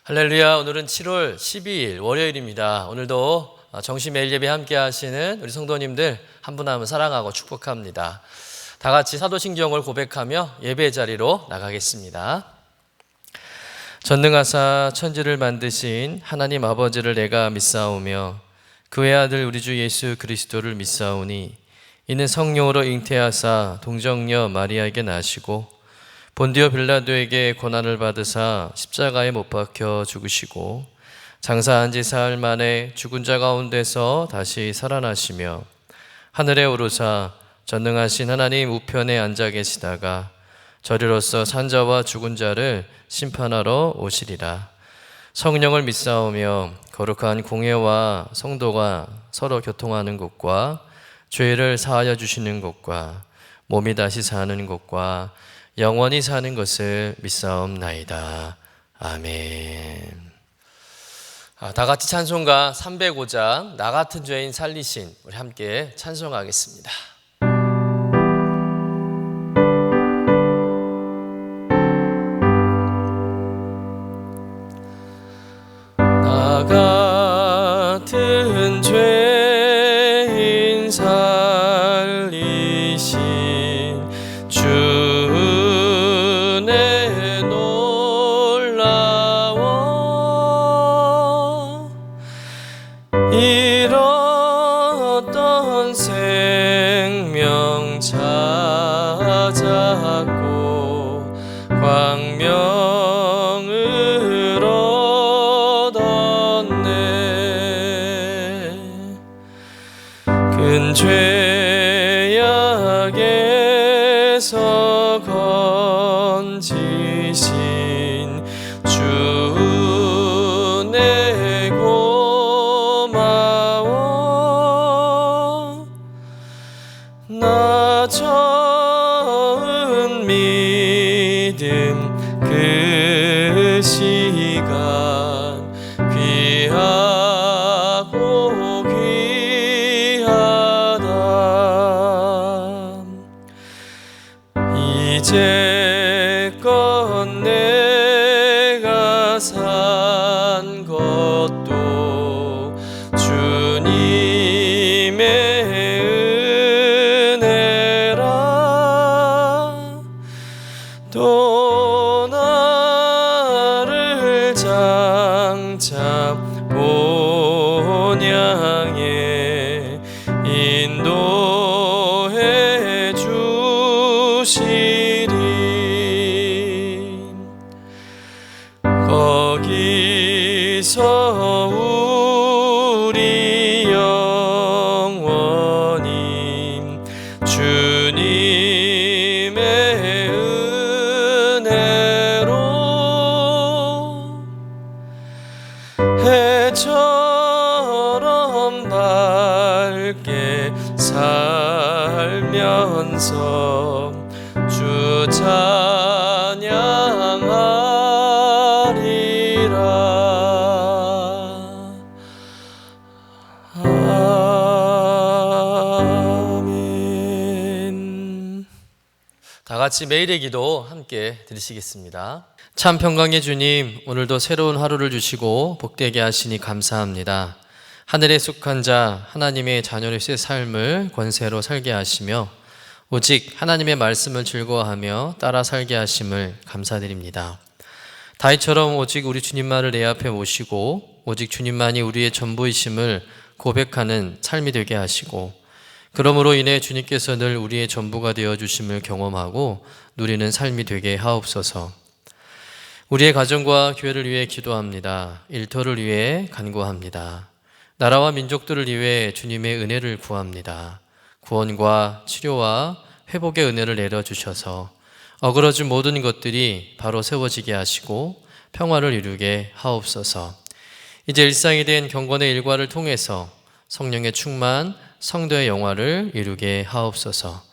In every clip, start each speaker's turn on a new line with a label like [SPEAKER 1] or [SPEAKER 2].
[SPEAKER 1] 할렐루야. 오늘은 7월 12일 월요일입니다. 오늘도 정시 매일 예배 함께 하시는 우리 성도님들 한 분 한 분 사랑하고 축복합니다. 다 같이 사도신경을 고백하며 예배 자리로 나가겠습니다. 전능하사 천지를 만드신 하나님 아버지를 내가 믿사오며 그의 아들 우리 주 예수 그리스도를 믿사오니 이는 성령으로 잉태하사 동정녀 마리아에게 나시고 본디오 빌라도에게 고난을 받으사 십자가에 못 박혀 죽으시고 장사한 지 사흘 만에 죽은 자 가운데서 다시 살아나시며 하늘에 오르사 전능하신 하나님 우편에 앉아 계시다가 저리로서 산자와 죽은 자를 심판하러 오시리라. 성령을 믿사오며 거룩한 공회와 성도가 서로 교통하는 것과 죄를 사하여 주시는 것과 몸이 다시 사는 것과 영원히 사는 것을 믿사옵나이다. 아멘. 다 같이 찬송가 305장 나 같은 죄인 살리신 우리 함께 찬송하겠습니다. 나 같은 죄인 살리신 주 잃었던 생명 찾았고 광명을 얻었네. 큰 죄악에서 건지신 주 내 고마워. 나 처음 믿음 그 시간 귀하고 귀하다. 이제껏 내가 산 것도 주님의 은혜라. 또 나를 장차 본향에 인도해 주시리. 거기서 우리 영원히 주님의 은혜로 해처럼 밝게 살면서 주 찬양하리라. 아멘. 다 같이 매일의 기도 함께 드리시겠습니다. 참 평강의 주님, 오늘도 새로운 하루를 주시고 복되게 하시니 감사합니다. 하늘에 속한 자 하나님의 자녀의 삶을 권세로 살게 하시며 오직 하나님의 말씀을 즐거워하며 따라 살게 하심을 감사드립니다. 다윗처럼 오직 우리 주님만을 내 앞에 모시고 오직 주님만이 우리의 전부이심을 고백하는 삶이 되게 하시고 그러므로 인해 주님께서 늘 우리의 전부가 되어주심을 경험하고 누리는 삶이 되게 하옵소서. 우리의 가정과 교회를 위해 기도합니다. 일터를 위해 간구합니다. 나라와 민족들을 위해 주님의 은혜를 구합니다. 구원과 치료와 회복의 은혜를 내려주셔서 어그러진 모든 것들이 바로 세워지게 하시고 평화를 이루게 하옵소서. 이제 일상이 된 경건의 일과를 통해서 성령의 충만, 성도의 영화를 이루게 하옵소서.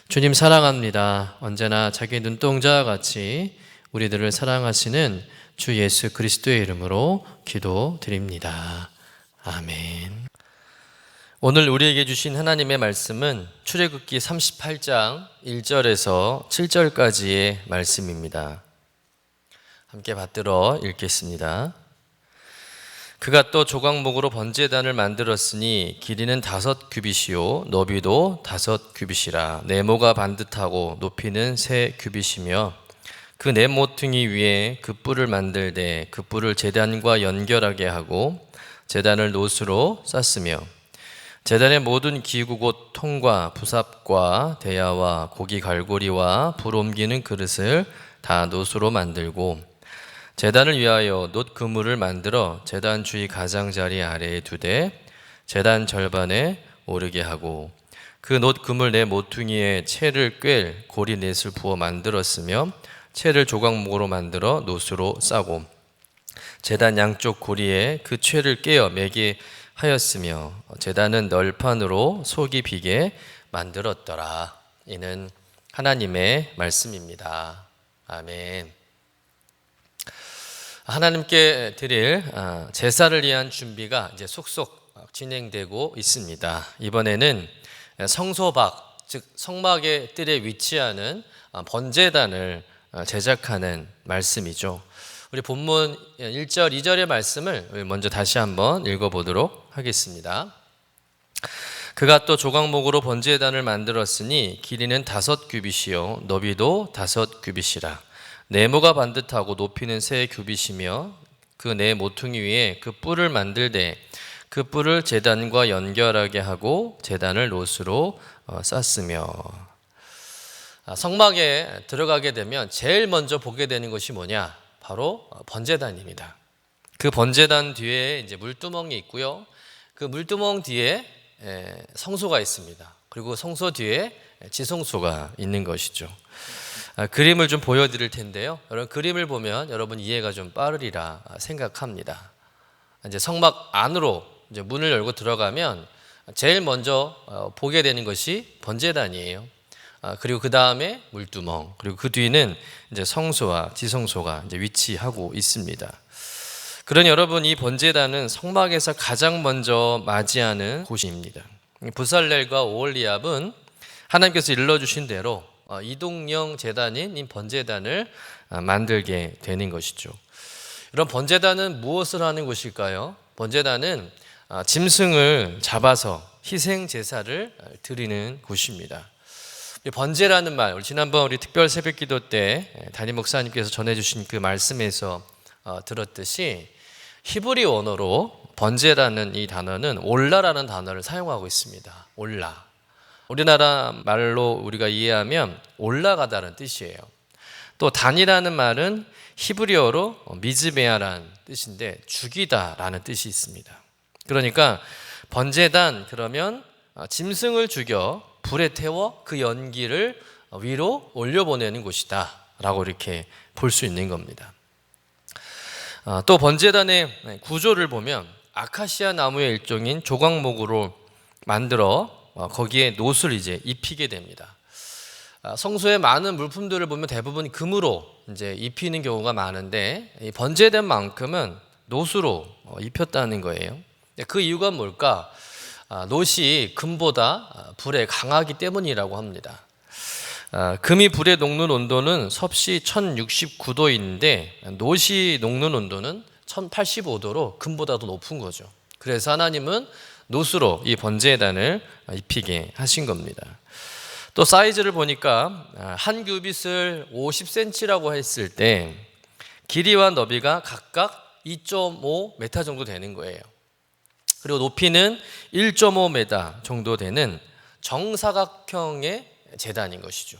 [SPEAKER 1] 주님 사랑합니다. 언제나 자기 눈동자와 같이 우리들을 사랑하시는 주 예수 그리스도의 이름으로 기도드립니다. 아멘. 오늘 우리에게 주신 하나님의 말씀은 출애굽기 38장 1절에서 7절까지의 말씀입니다. 함께 받들어 읽겠습니다. 그가 또 조각목으로 번제단을 만들었으니 길이는 5규빗이요 너비도 5규빗이라 네모가 반듯하고 높이는 3규빗이며 그 네 모퉁이 위에 그 뿔을 만들되 그 뿔을 제단과 연결하게 하고 제단을 노수로 쌌으며 제단의 모든 기구 곧 통과 부삽과 대야와 고기 갈고리와 불 옮기는 그릇을 다 노수로 만들고 제단을 위하여 놋 그물을 만들어 제단 주위 가장자리 아래에 두되 제단 절반에 오르게 하고 그 놋 그물 네 모퉁이에 채를 꿰 고리 넷을 부어 만들었으며 채를 조각목으로 만들어 노수로 싸고 제단 양쪽 고리에 그 채를 꿰어 매게 하였으며 제단은 널판으로 속이 비게 만들었더라. 이는 하나님의 말씀입니다. 아멘. 하나님께 드릴 제사를 위한 준비가 이제 속속 진행되고 있습니다. 이번에는 성소박, 즉 성막의 뜰에 위치하는 번제단을 제작하는 말씀이죠. 우리 본문 1절, 2절의 말씀을 먼저 다시 한번 읽어보도록 하겠습니다. 그가 또 조각목으로 번제단을 만들었으니 길이는 5규빗이요 너비도 5규빗이라 네모가 반듯하고 높이는 3규빗이며 그 네 모퉁이 위에 그 뿔을 만들되 그 뿔을 제단과 연결하게 하고 제단을 노수로 쌌으며 성막에 들어가게 되면 제일 먼저 보게 되는 것이 뭐냐? 바로 번제단입니다. 그 번제단 뒤에 이제 물두멍이 있고요. 그 물두멍 뒤에 성소가 있습니다. 그리고 성소 뒤에 지성소가 있는 것이죠. 그림을 좀 보여드릴 텐데요. 여러분 그림을 보면 여러분 이해가 좀 빠르리라 생각합니다. 이제 성막 안으로 이제 문을 열고 들어가면 제일 먼저 보게 되는 것이 번제단이에요. 그리고 그 다음에 물두멍, 그리고 그 뒤는 이제 성소와 지성소가 이제 위치하고 있습니다. 그러니 여러분 이 번제단은 성막에서 가장 먼저 맞이하는 곳입니다. 부살렐과 오홀리압은 하나님께서 일러주신 대로 이동형 제단인 이 번제단을 만들게 되는 것이죠. 이런 번제단은 무엇을 하는 곳일까요? 번제단은 짐승을 잡아서 희생 제사를 드리는 곳입니다. 번제라는 말, 우리 지난번 우리 특별 새벽기도 때 담임 목사님께서 전해주신 그 말씀에서 들었듯이 히브리 언어로 번제라는 이 단어는 올라라는 단어를 사용하고 있습니다. 올라. 우리나라 말로 우리가 이해하면 올라가다는 뜻이에요. 또 단이라는 말은 히브리어로 미즈베아라는 뜻인데 죽이다라는 뜻이 있습니다. 그러니까 번제단 그러면 짐승을 죽여 불에 태워 그 연기를 위로 올려보내는 곳이다 라고 이렇게 볼 수 있는 겁니다. 또 번제단의 구조를 보면 아카시아 나무의 일종인 조각목으로 만들어 거기에 놋을 이제 입히게 됩니다. 성소의 많은 물품들을 보면 대부분 금으로 이제 입히는 경우가 많은데 이 번제된 만큼은 놋으로 입혔다는 거예요. 그 이유가 뭘까? 놋이 금보다 불에 강하기 때문이라고 합니다. 금이 불에 녹는 온도는 섭씨 1069도인데 놋이 녹는 온도는 1085도로 금보다 더 높은 거죠. 그래서 하나님은 놋으로 이 번제단을 입히게 하신 겁니다. 또 사이즈를 보니까 한 규빗을 50cm라고 했을 때 길이와 너비가 각각 2.5m 정도 되는 거예요. 그리고 높이는 1.5m 정도 되는 정사각형의 제단인 것이죠.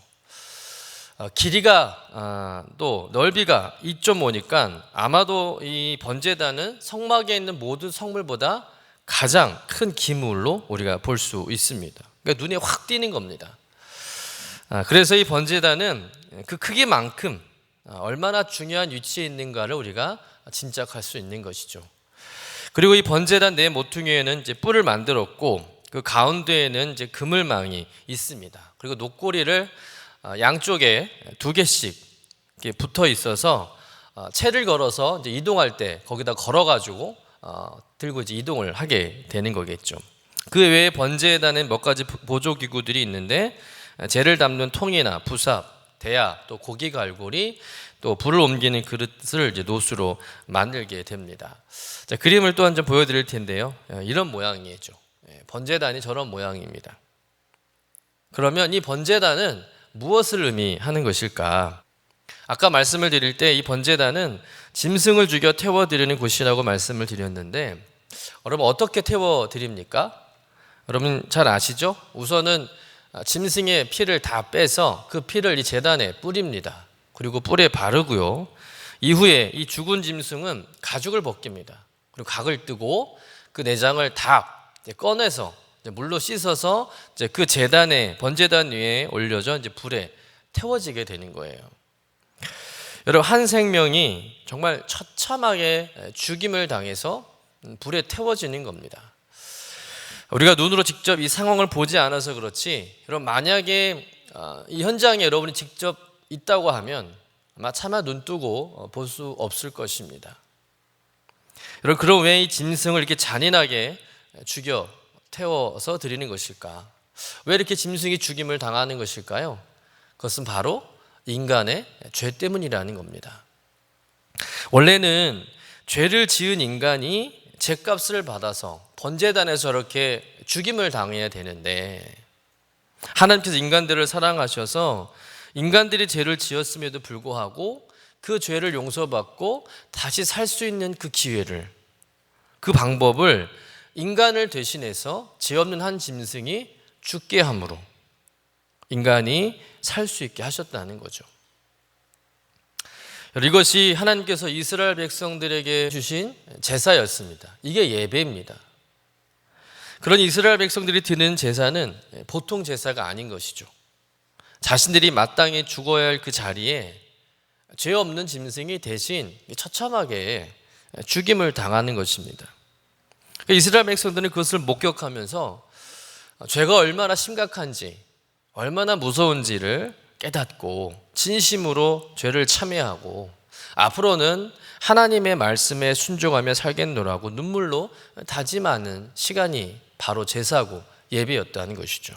[SPEAKER 1] 길이가 또 넓이가 2.5니까 아마도 이 번제단은 성막에 있는 모든 성물보다 가장 큰 기물로 우리가 볼 수 있습니다. 그러니까 눈에 확 띄는 겁니다. 그래서 이 번제단은 그 크기만큼 얼마나 중요한 위치에 있는가를 우리가 짐작할 수 있는 것이죠. 그리고 이 번제단 네 모퉁이에는 이제 뿔을 만들었고 그 가운데에는 이제 그물망이 있습니다. 그리고 놋고리를 양쪽에 2개씩 이렇게 붙어 있어서 채를 걸어서 이제 이동할 때 거기다 걸어가지고 들고 이제 이동을 하게 되는 거겠죠. 그 외에 번제단엔 몇 가지 보조 기구들이 있는데 재를 담는 통이나 부삽, 대야, 또 고기 갈고리, 또 불을 옮기는 그릇을 이제 노수로 만들게 됩니다. 자, 그림을 또 한 점 보여드릴 텐데요. 이런 모양이죠. 번제단이 저런 모양입니다. 그러면 이 번제단은 무엇을 의미하는 것일까? 아까 말씀을 드릴 때 이 번제단은 짐승을 죽여 태워드리는 곳이라고 말씀을 드렸는데, 여러분 어떻게 태워드립니까? 여러분 잘 아시죠? 우선은 짐승의 피를 다 빼서 그 피를 이 제단에 뿌립니다. 그리고 뿔에 바르고요. 이후에 이 죽은 짐승은 가죽을 벗깁니다. 그리고 각을 뜨고 그 내장을 다 꺼내서 물로 씻어서 이제 그 제단에 번제단 위에 올려져 이제 불에 태워지게 되는 거예요. 여러분 한 생명이 정말 처참하게 죽임을 당해서 불에 태워지는 겁니다. 우리가 눈으로 직접 이 상황을 보지 않아서 그렇지, 여러분 만약에 이 현장에 여러분이 직접 있다고 하면 아마 차마 눈 뜨고 볼 수 없을 것입니다. 여러분 그럼 왜 이 짐승을 이렇게 잔인하게 죽여 태워서 드리는 것일까? 왜 이렇게 짐승이 죽임을 당하는 것일까요? 그것은 바로 인간의 죄 때문이라는 겁니다. 원래는 죄를 지은 인간이 죗값을 받아서 번제단에서 이렇게 죽임을 당해야 되는데, 하나님께서 인간들을 사랑하셔서 인간들이 죄를 지었음에도 불구하고 그 죄를 용서받고 다시 살 수 있는 그 기회를, 그 방법을 인간을 대신해서 죄 없는 한 짐승이 죽게 함으로 인간이 살 수 있게 하셨다는 거죠. 이것이 하나님께서 이스라엘 백성들에게 주신 제사였습니다. 이게 예배입니다. 그런 이스라엘 백성들이 드리는 제사는 보통 제사가 아닌 것이죠. 자신들이 마땅히 죽어야 할 그 자리에 죄 없는 짐승이 대신 처참하게 죽임을 당하는 것입니다. 이스라엘 백성들은 그것을 목격하면서 죄가 얼마나 심각한지, 얼마나 무서운지를 깨닫고 진심으로 죄를 참회하고 앞으로는 하나님의 말씀에 순종하며 살겠노라고 눈물로 다짐하는 시간이 바로 제사고 예배였다는 것이죠.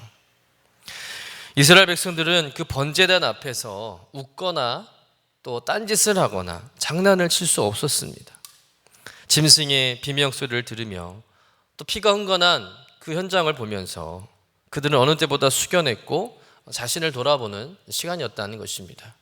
[SPEAKER 1] 이스라엘 백성들은 그 번제단 앞에서 웃거나 또 딴짓을 하거나 장난을 칠 수 없었습니다. 짐승의 비명소리를 들으며 또 피가 흥건한 그 현장을 보면서 그들은 어느 때보다 숙연했고 자신을 돌아보는 시간이었다는 것입니다.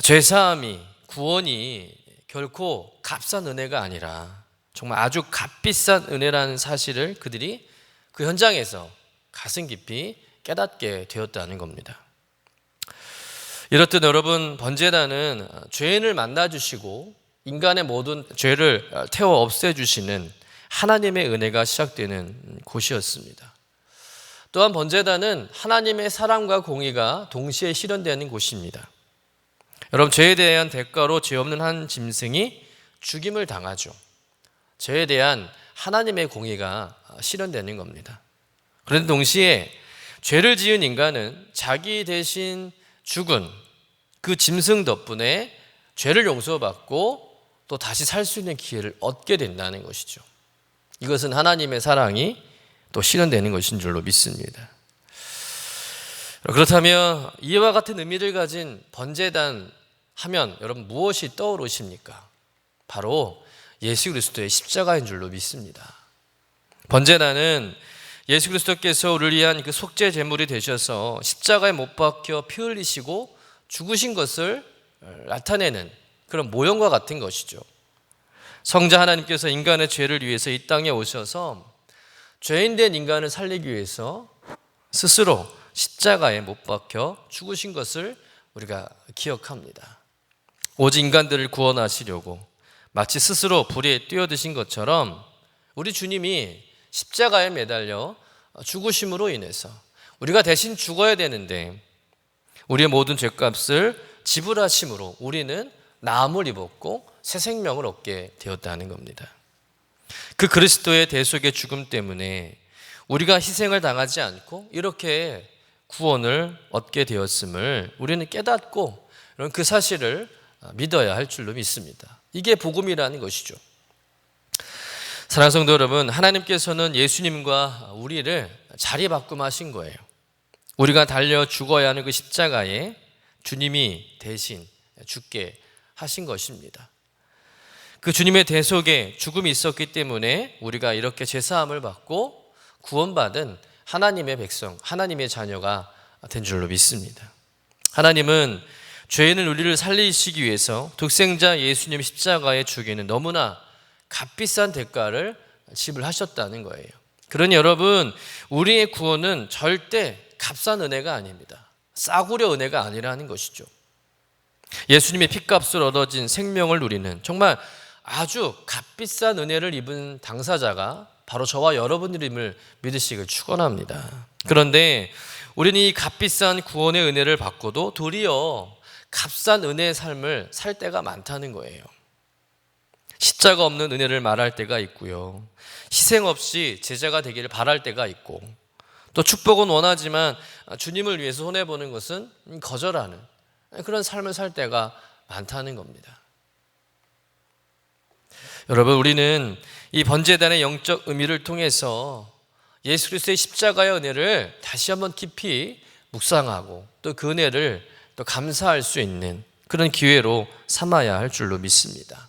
[SPEAKER 1] 죄사함이, 구원이 결코 값싼 은혜가 아니라 정말 아주 값비싼 은혜라는 사실을 그들이 그 현장에서 가슴 깊이 깨닫게 되었다는 겁니다. 이렇듯 여러분, 번제단은 죄인을 만나주시고 인간의 모든 죄를 태워 없애주시는 하나님의 은혜가 시작되는 곳이었습니다. 또한 번제단은 하나님의 사랑과 공의가 동시에 실현되는 곳입니다. 여러분, 죄에 대한 대가로 죄 없는 한 짐승이 죽임을 당하죠. 죄에 대한 하나님의 공의가 실현되는 겁니다. 그런데 동시에 죄를 지은 인간은 자기 대신 죽은 그 짐승 덕분에 죄를 용서받고 또 다시 살 수 있는 기회를 얻게 된다는 것이죠. 이것은 하나님의 사랑이 또 실현되는 것인 줄로 믿습니다. 그렇다면 이와 같은 의미를 가진 번제단 하면 여러분 무엇이 떠오르십니까? 바로 예수 그리스도의 십자가인 줄로 믿습니다. 번제단은 예수 그리스도께서 우리를 위한 그 속죄 제물이 되셔서 십자가에 못 박혀 피 흘리시고 죽으신 것을 나타내는 그런 모형과 같은 것이죠. 성자 하나님께서 인간의 죄를 위해서 이 땅에 오셔서 죄인된 인간을 살리기 위해서 스스로 십자가에 못 박혀 죽으신 것을 우리가 기억합니다. 오직 인간들을 구원하시려고 마치 스스로 불에 뛰어드신 것처럼 우리 주님이 십자가에 매달려 죽으심으로 인해서 우리가 대신 죽어야 되는데 우리의 모든 죄값을 지불하심으로 우리는 나음을 입었고 새 생명을 얻게 되었다는 겁니다. 그 그리스도의 대속의 죽음 때문에 우리가 희생을 당하지 않고 이렇게 구원을 얻게 되었음을 우리는 깨닫고 그 사실을 믿어야 할 줄로 믿습니다. 이게 복음이라는 것이죠. 사랑하는 성도 여러분, 하나님께서는 예수님과 우리를 자리바꿈하신 거예요. 우리가 달려 죽어야 하는 그 십자가에 주님이 대신 죽게 하신 것입니다. 그 주님의 대속에 죽음이 있었기 때문에 우리가 이렇게 죄사함을 받고 구원받은 하나님의 백성, 하나님의 자녀가 된 줄로 믿습니다. 하나님은 죄인을 우리를 살리시기 위해서 독생자 예수님 십자가에 죽이는 너무나 값비싼 대가를 지불하셨다는 거예요. 그러니 여러분, 우리의 구원은 절대 값싼 은혜가 아닙니다. 싸구려 은혜가 아니라는 것이죠. 예수님의 핏값을 얻어진 생명을 누리는 정말 아주 값비싼 은혜를 입은 당사자가 바로 저와 여러분들임을 믿으시길 축원합니다. 그런데 우리는 이 값비싼 구원의 은혜를 받고도 도리어 값싼 은혜의 삶을 살 때가 많다는 거예요. 십자가 없는 은혜를 말할 때가 있고요. 희생 없이 제자가 되기를 바랄 때가 있고, 또 축복은 원하지만 주님을 위해서 손해보는 것은 거절하는 그런 삶을 살 때가 많다는 겁니다. 여러분, 우리는 이 번제단의 영적 의미를 통해서 예수 그리스도의 십자가의 은혜를 다시 한번 깊이 묵상하고 또 그 은혜를 또 감사할 수 있는 그런 기회로 삼아야 할 줄로 믿습니다.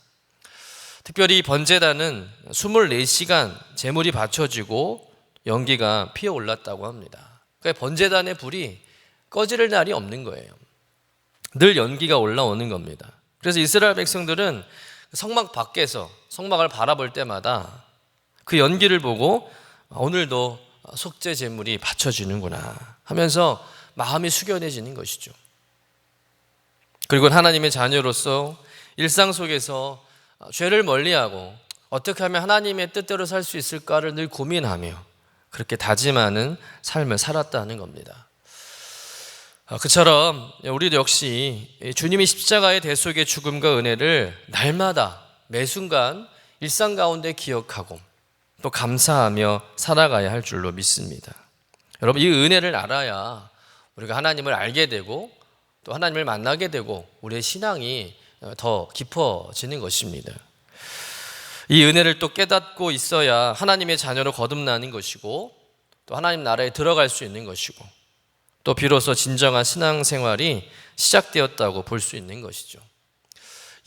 [SPEAKER 1] 특별히 번제단은 24시간 제물이 바쳐지고 연기가 피어올랐다고 합니다. 그러니까 번제단의 불이 꺼질 날이 없는 거예요. 늘 연기가 올라오는 겁니다. 그래서 이스라엘 백성들은 성막 밖에서 성막을 바라볼 때마다 그 연기를 보고 오늘도 속죄 제물이 바쳐지는구나 하면서 마음이 숙연해지는 것이죠. 그리고 하나님의 자녀로서 일상 속에서 죄를 멀리하고 어떻게 하면 하나님의 뜻대로 살 수 있을까를 늘 고민하며 그렇게 다짐하는 삶을 살았다는 겁니다. 그처럼 우리도 역시 주님이 십자가의 대속의 죽음과 은혜를 날마다 매 순간 일상 가운데 기억하고 또 감사하며 살아가야 할 줄로 믿습니다. 여러분, 이 은혜를 알아야 우리가 하나님을 알게 되고 또 하나님을 만나게 되고 우리의 신앙이 더 깊어지는 것입니다. 이 은혜를 또 깨닫고 있어야 하나님의 자녀로 거듭나는 것이고 또 하나님 나라에 들어갈 수 있는 것이고 또 비로소 진정한 신앙생활이 시작되었다고 볼 수 있는 것이죠.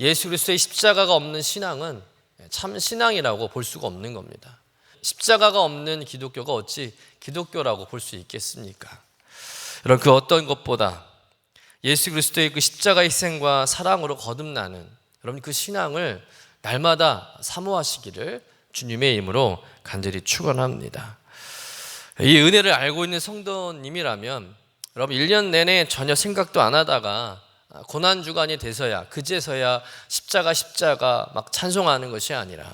[SPEAKER 1] 예수 그리스도의 십자가가 없는 신앙은 참 신앙이라고 볼 수가 없는 겁니다. 십자가가 없는 기독교가 어찌 기독교라고 볼 수 있겠습니까? 여러분, 그 어떤 것보다 예수 그리스도의 그 십자가 희생과 사랑으로 거듭나는 여러분 그 신앙을 날마다 사모하시기를 주님의 이름으로 간절히 축원합니다. 이 은혜를 알고 있는 성도님이라면 여러분 1년 내내 전혀 생각도 안 하다가 고난주간이 돼서야 그제서야 십자가 막 찬송하는 것이 아니라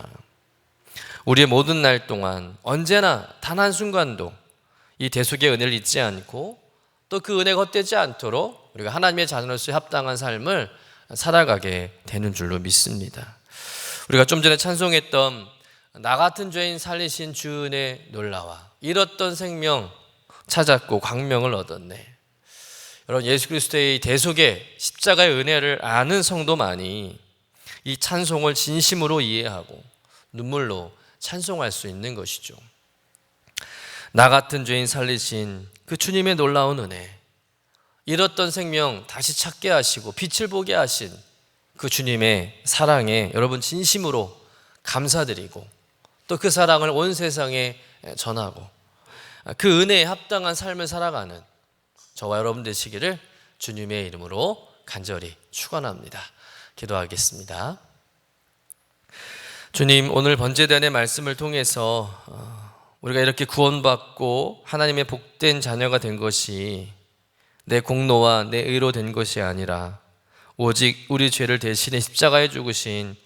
[SPEAKER 1] 우리의 모든 날 동안 언제나 단 한순간도 이 대속의 은혜를 잊지 않고 또 그 은혜가 헛되지 않도록 우리가 하나님의 자녀로서 합당한 삶을 살아가게 되는 줄로 믿습니다. 우리가 좀 전에 찬송했던 나 같은 죄인 살리신 주 은혜 놀라와 잃었던 생명 찾았고 광명을 얻었네. 여러분, 예수 그리스도의 대속의 십자가의 은혜를 아는 성도만이 이 찬송을 진심으로 이해하고 눈물로 찬송할 수 있는 것이죠. 나 같은 죄인 살리신 그 주님의 놀라운 은혜, 잃었던 생명 다시 찾게 하시고 빛을 보게 하신 그 주님의 사랑에 여러분 진심으로 감사드리고 또 그 사랑을 온 세상에 전하고 그 은혜에 합당한 삶을 살아가는 저와 여러분 되시기를 주님의 이름으로 간절히 축원합니다. 기도하겠습니다. 주님, 오늘 번제단의 말씀을 통해서 우리가 이렇게 구원받고 하나님의 복된 자녀가 된 것이 내 공로와 내 의로 된 것이 아니라 오직 우리 죄를 대신해 십자가에 죽으신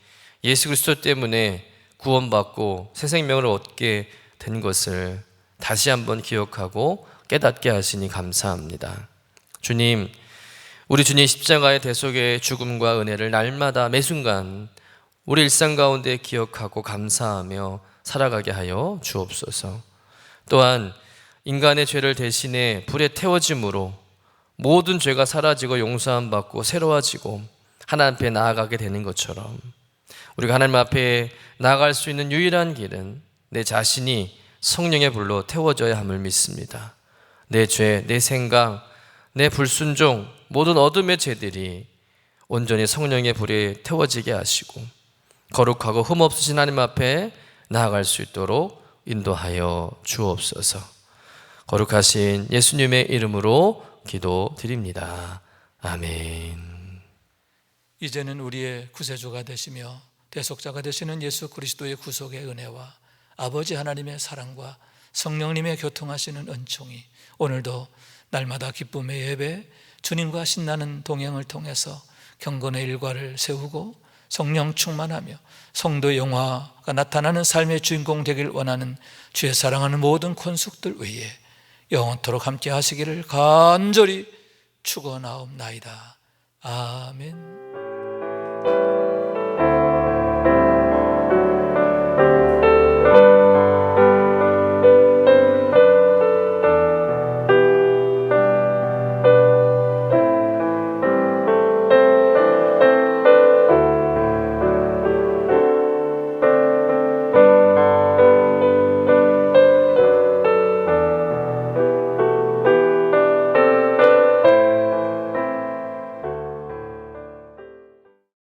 [SPEAKER 1] 예수 그리스도 때문에 구원받고 새 생명을 얻게 된 것을 다시 한번 기억하고 깨닫게 하시니 감사합니다. 주님, 우리 주님 십자가의 대속의 죽음과 은혜를 날마다 매 순간 우리 일상 가운데 기억하고 감사하며 살아가게 하여 주옵소서. 또한 인간의 죄를 대신해 불에 태워짐으로 모든 죄가 사라지고 용서함 받고 새로워지고 하나님 앞에 나아가게 되는 것처럼 우리가 하나님 앞에 나아갈 수 있는 유일한 길은 내 자신이 성령의 불로 태워져야 함을 믿습니다. 내 죄, 내 생각, 내 불순종, 모든 어둠의 죄들이 온전히 성령의 불에 태워지게 하시고 거룩하고 흠없으신 하나님 앞에 나아갈 수 있도록 인도하여 주옵소서. 거룩하신 예수님의 이름으로 기도드립니다. 아멘.
[SPEAKER 2] 이제는 우리의 구세주가 되시며 대속자가 되시는 예수 그리스도의 구속의 은혜와 아버지 하나님의 사랑과 성령님의 교통하시는 은총이 오늘도 날마다 기쁨의 예배, 주님과 신나는 동행을 통해서 경건의 일과를 세우고 성령 충만하며 성도의 영화가 나타나는 삶의 주인공 되길 원하는 주의 사랑하는 모든 권속들 위에 영원토록 함께 하시기를 간절히 축원하옵나이다. 아멘.